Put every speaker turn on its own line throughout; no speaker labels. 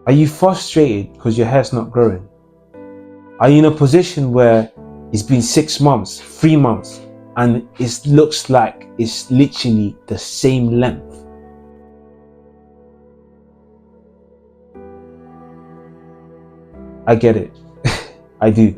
Are you frustrated because your hair's not growing? Are you in a position where it's been 6 months, 3 months, and it looks like it's literally the same length? I get it. I do.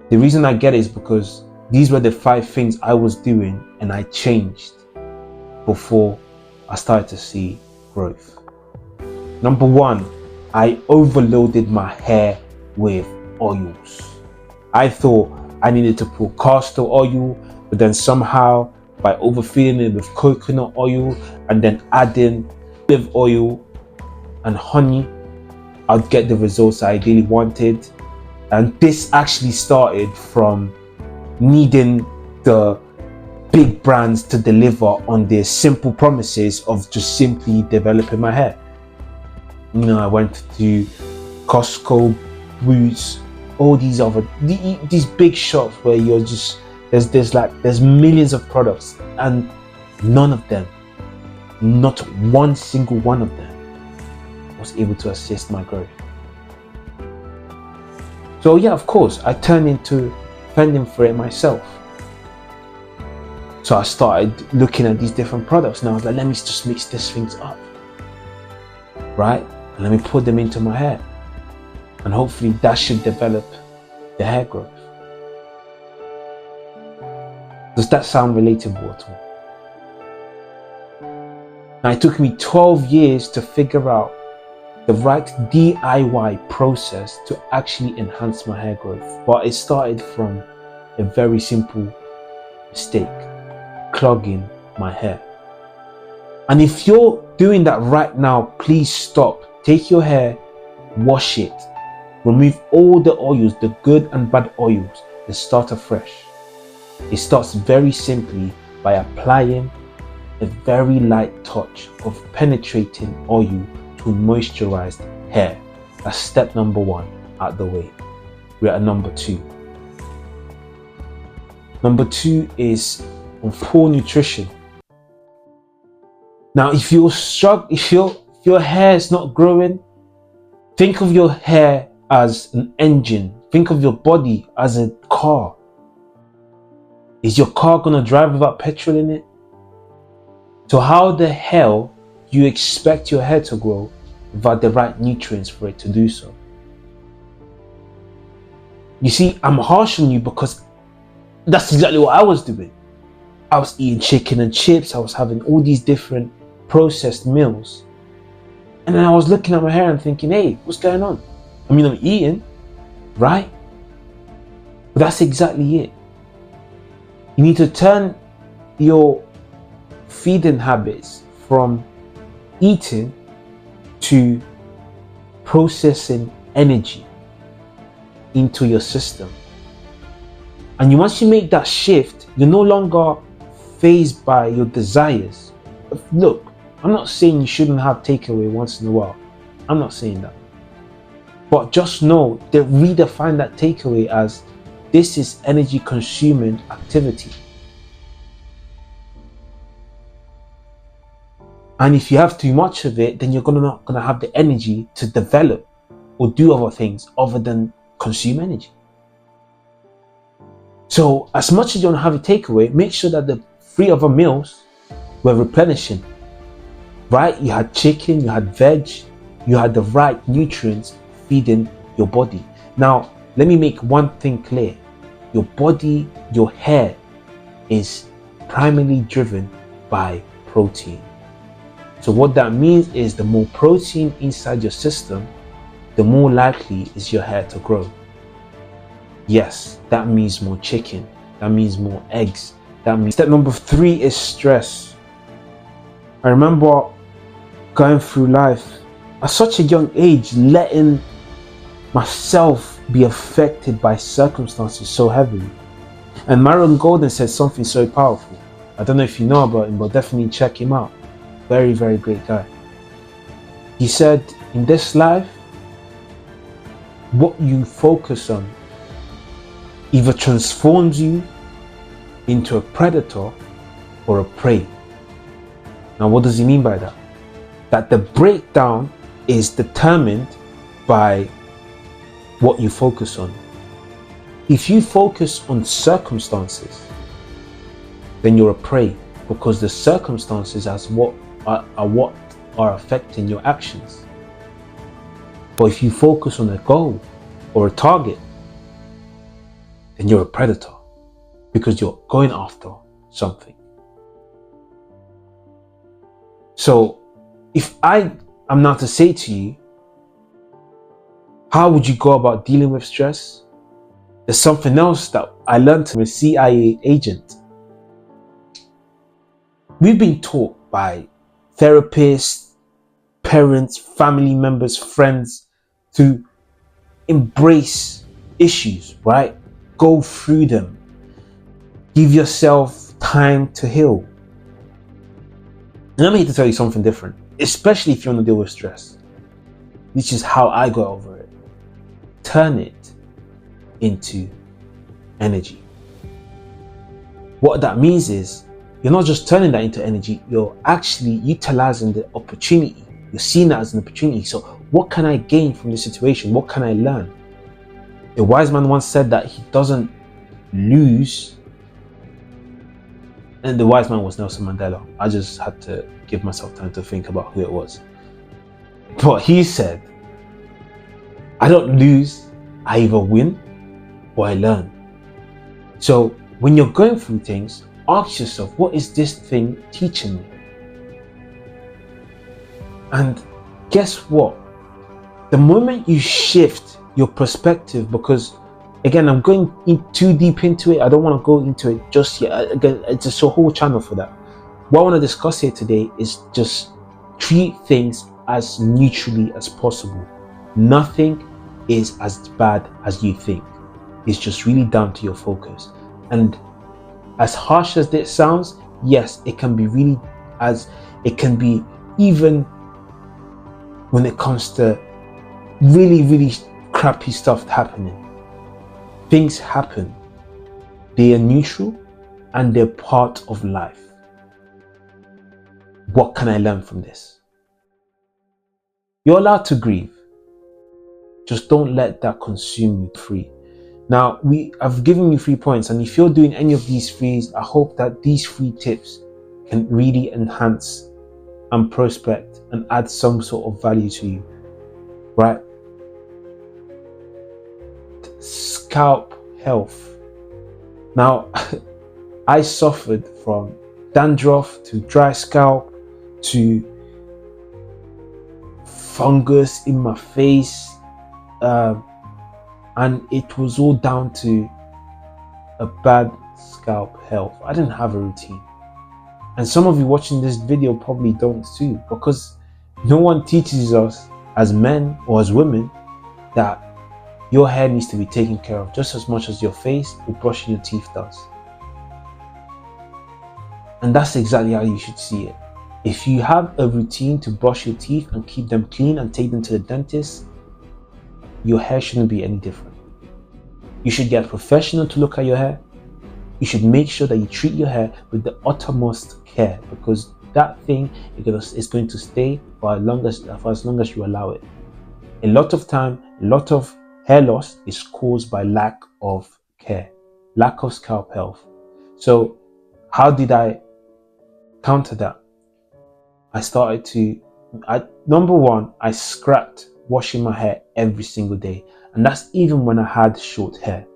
The reason I get it is because these were the 5 things I was doing and I changed before I started to see growth. Number 1, I overloaded my hair with oils. I thought I needed to put castor oil, but then somehow by overfeeding it with coconut oil and then adding olive oil and honey, I'd get the results I ideally wanted. And this actually started from needing the big brands to deliver on their simple promises of just simply developing my hair. You know, I went to Costco, Boots, all these other these big shops where you're just there's millions of products and none of them, not one single one of them, was able to assist my growth. So yeah, of course, I turned into fending for it myself. So I started looking at these different products and I was like, let me just mix these things up, right? And let me put them into my hair. And hopefully that should develop the hair growth. Does that sound relatable at all? Now, it took me 12 years to figure out the right DIY process to actually enhance my hair growth. But it started from a very simple mistake: clogging my hair. And if you're doing that right now, please stop. Take your hair, wash it, remove all the oils, the good and bad oils, and start afresh. It starts very simply by applying a very light touch of penetrating oil to moisturized hair. That's step number 1 out the way. We're at number 2. Number 2 is on poor nutrition. Now, if your hair is not growing, think of your hair as an engine. Think of your body as a car. Is your car gonna drive without petrol in it? So how the hell do you expect your hair to grow without the right nutrients for it to do so? You see, I'm harsh on you because that's exactly what I was doing. I was eating chicken and chips. I was having all these different processed meals. And then I was looking at my hair and thinking, hey, what's going on? I mean, I'm eating, right? But that's exactly it. You need to turn your feeding habits from eating to processing energy into your system. And once you make that shift, you're no longer fazed by your desires. Look, I'm not saying you shouldn't have takeaway once in a while. I'm not saying that. But just know that redefine that takeaway as this is energy consuming activity. And if you have too much of it, then you're not gonna have the energy to develop or do other things other than consume energy. So as much as you want to have a takeaway, make sure that the 3 other meals were replenishing, right? You had chicken, you had veg, you had the right nutrients feeding your body. Now, let me make one thing clear. Your body, your hair is primarily driven by protein. So what that means is the more protein inside your system, the more likely is your hair to grow. Yes, that means more chicken. That means more eggs. That means step number 3 is stress. I remember going through life at such a young age, letting myself be affected by circumstances so heavily. And Myron Golden said something so powerful. I don't know if you know about him, but definitely check him out. Very, very great guy. He said, in this life, what you focus on either transforms you into a predator or a prey. Now, what does he mean by that? that the breakdown is determined by what you focus on. If you focus on circumstances, then you're a prey, because the circumstances are what are affecting your actions. But if you focus on a goal or a target, then you're a predator, because you're going after something. So if I am now to say to you, how would you go about dealing with stress? There's something else that I learned from a CIA agent. We've been taught by therapists, parents, family members, friends to embrace issues, right? Go through them. Give yourself time to heal. And I'm here to tell you something different, especially if you want to deal with stress. This is how I got over it. Turn it into energy. What that means is you're not just turning that into energy, you're actually utilizing the opportunity. You're seeing that as an opportunity. So what can I gain from this situation? What can I learn? A wise man once said that he doesn't lose. And the wise man was Nelson Mandela. I just had to give myself time to think about who it was. But he said, I don't lose, I either win or I learn. So when you're going through things, ask yourself, what is this thing teaching me? And guess what? The moment you shift your perspective, because again, I'm going in too deep into it. I don't want to go into it just yet. Again, it's just a whole channel for that. What I want to discuss here today is just treat things as neutrally as possible. Nothing is as bad as you think. It's just really down to your focus. And as harsh as this sounds, yes, it can be even when it comes to really, really crappy stuff happening. Things happen. They are neutral and they're part of life. What can I learn from this? You're allowed to grieve. Just don't let that consume you free. Now, I've given you 3 points, and if you're doing any of these 3s, I hope that these 3 tips can really enhance and prospect and add some sort of value to you, right? Scalp health. Now, I suffered from dandruff to dry scalp to fungus in my face, and it was all down to a bad scalp health. I didn't have a routine, and some of you watching this video probably don't too, because no one teaches us as men or as women that your hair needs to be taken care of just as much as your face or brushing your teeth does. And that's exactly how you should see it. If you have a routine to brush your teeth and keep them clean and take them to the dentist, your hair shouldn't be any different. You should get a professional to look at your hair. You should make sure that you treat your hair with the uttermost care, because that thing is going to stay for as long as you allow it. A lot of time, a lot of hair loss is caused by lack of care, lack of scalp health. So how did I counter that? Number one, I scrapped washing my hair every single day. And that's even when I had short hair.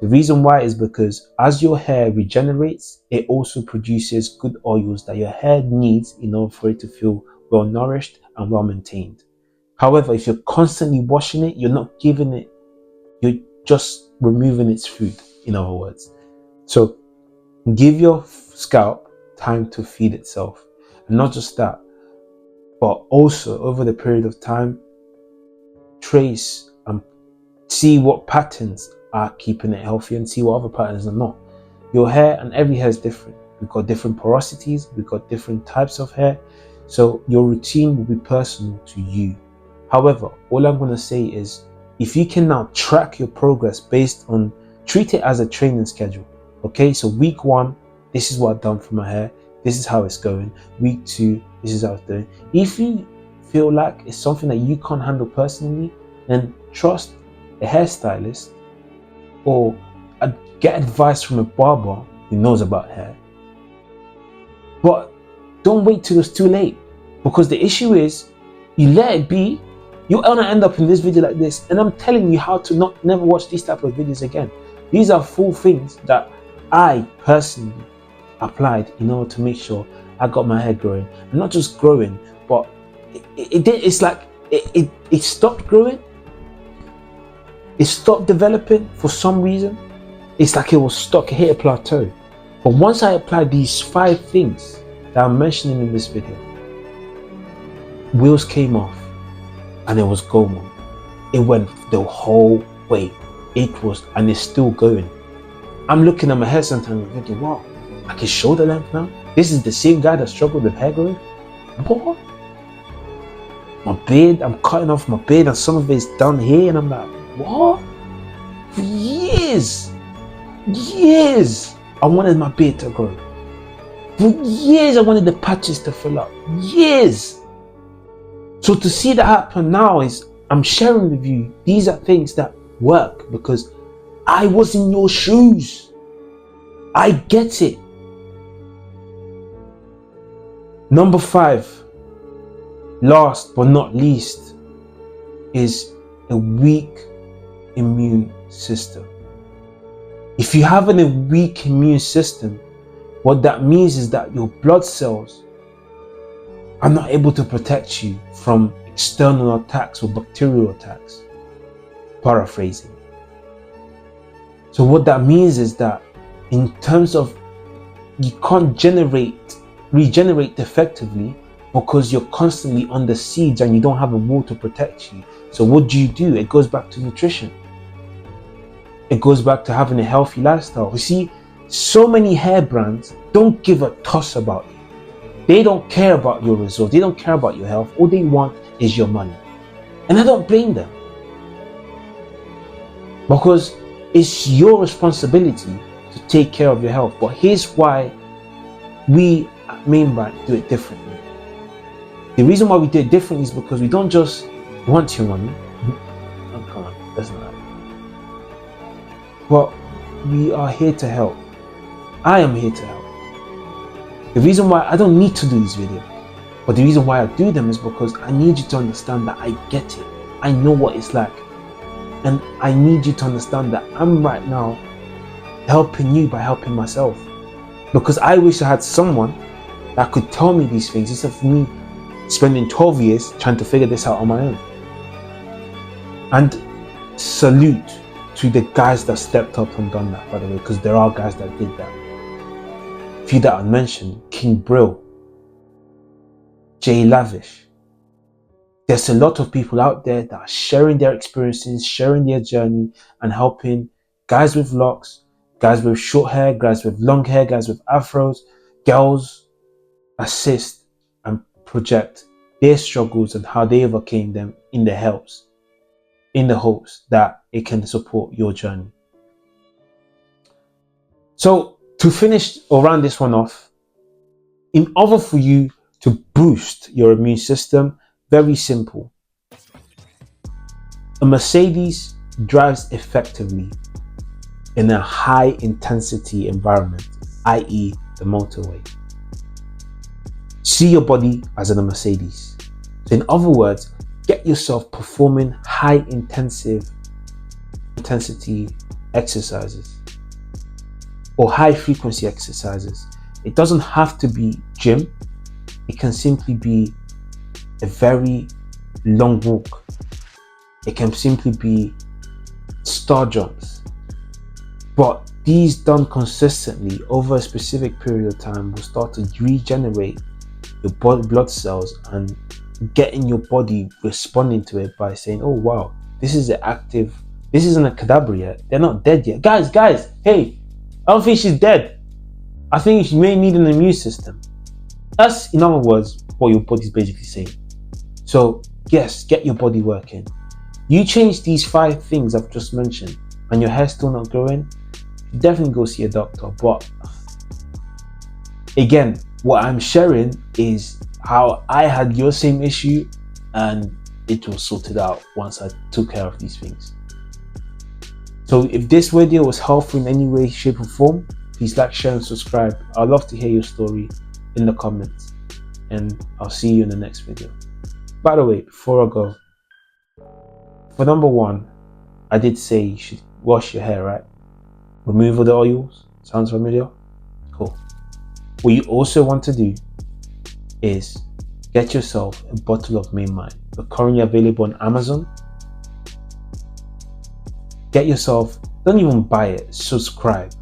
The reason why is because as your hair regenerates, it also produces good oils that your hair needs in order for it to feel well nourished and well maintained. However, if you're constantly washing it, you're not giving it, you're just removing its food, in other words. So give your scalp time to feed itself. And not just that, but also over the period of time, trace and see what patterns are keeping it healthy and see what other patterns are not. Your hair, and every hair is different. We've got different porosities, we've got different types of hair. So your routine will be personal to you. However, all I'm going to say is, if you can now track your progress treat it as a training schedule. Okay, so week 1, this is what I've done for my hair. This is how it's going. Week 2, this is how it's doing. If you feel like it's something that you can't handle personally, then trust a hairstylist or get advice from a barber who knows about hair. But don't wait till it's too late, because the issue is you let it be, you're gonna end up in this video like this, and I'm telling you how to never watch these type of videos again. These are full things that I personally applied in order to make sure I got my hair growing, and not just growing, but it's like it stopped growing, it stopped developing for some reason. It's like it was stuck, it hit a plateau. But once I applied these 5 things that I'm mentioning in this video, wheels came off and it was go mode. It went the whole way. And it's still going. I'm looking at my hair sometimes and thinking, wow, I can shoulder length now. This is the same guy that struggled with hair growing. What? My beard, I'm cutting off my beard and some of it's down here, and I'm like, what? For years, I wanted my beard to grow. For years, I wanted the patches to fill up. Years. So to see that happen now is, I'm sharing with you, these are things that work because I was in your shoes. I get it. Number 5, last but not least, is a weak immune system. If you have a weak immune system, what that means is that your blood cells are not able to protect you from external attacks or bacterial attacks. Paraphrasing. So what that means is that in terms of, you can't regenerate effectively because you're constantly under siege and you don't have a wall to protect you. So what do? It goes back to nutrition. It goes back to having a healthy lifestyle. You see, so many hair brands don't give a toss about you. They don't care about your results. They don't care about your health. All they want is your money. And I don't blame them, because it's your responsibility to take care of your health. But here's why we at Mainbank do it differently. The reason why we do it differently is because we don't just want your money. Oh, come on, that's not right. But we are here to help. I am here to help. The reason why I don't need to do these videos, but the reason why I do them is because I need you to understand that I get it. I know what it's like. And I need you to understand that I'm right now helping you by helping myself. Because I wish I had someone that could tell me these things instead of me spending 12 years trying to figure this out on my own. And salute to the guys that stepped up and done that, by the way, because there are guys that did that. A few that I mentioned: King Brill, Jay Lavish. There's a lot of people out there that are sharing their experiences, sharing their journey, and helping guys with locks, guys with short hair, guys with long hair, guys with afros, girls assist and project their struggles and how they overcame them in the hopes that it can support your journey. So to finish or round this one off, in order for you to boost your immune system, very simple. A Mercedes drives effectively in a high intensity environment, i.e. the motorway. See your body as in a Mercedes. So in other words, get yourself performing high intensity exercises or high frequency exercises. It doesn't have to be gym. It can simply be a very long walk. It can simply be star jumps. But these done consistently over a specific period of time will start to regenerate your blood cells and getting your body responding to it by saying, oh wow, this is active, this isn't a cadaver yet, they're not dead yet. Guys, hey, I don't think she's dead. I think she may need an immune system. That's, in other words, what your body's basically saying. So yes, get your body working. You change these 5 things I've just mentioned and your hair's still not growing, definitely go see a doctor. But again, what I'm sharing is how I had your same issue and it was sorted out once I took care of these things. So if this video was helpful in any way, shape or form, please like, share and subscribe. I'd love to hear your story in the comments, and I'll see you in the next video. By the way, before I go, for number one, I did say you should wash your hair, right? Remove all the oils. Sounds familiar? Cool. What you also want to do is get yourself a bottle of Main Mind. They're currently available on Amazon. Get yourself, don't even buy it, subscribe.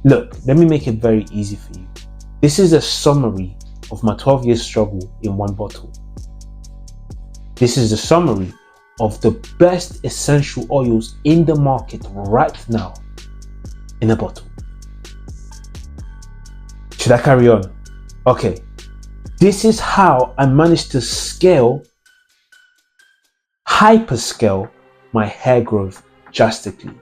Look, let me make it very easy for you. This is a summary of my 12-year struggle in one bottle. This is a summary of the best essential oils in the market right now in a bottle. Should I carry on? Okay. This is how I managed to hyperscale my hair growth drastically.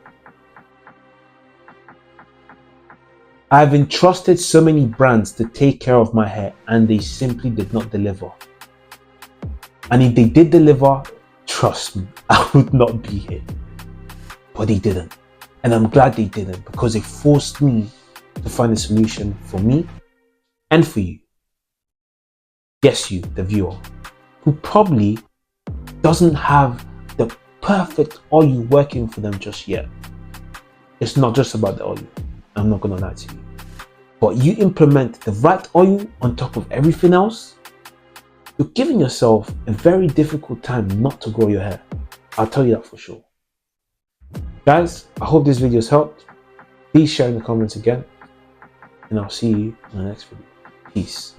I've entrusted so many brands to take care of my hair and they simply did not deliver. And if they did deliver, trust me, I would not be here. But they didn't. And I'm glad they didn't, because it forced me to find a solution for me and for you. Yes, you, the viewer, who probably doesn't have the perfect oil working for them just yet. It's not just about the oil. I'm not gonna lie to you. But you implement the right oil on top of everything else, you're giving yourself a very difficult time not to grow your hair. I'll tell you that for sure. Guys, I hope this video has helped. Please share in the comments again, and I'll see you in the next video. Peace.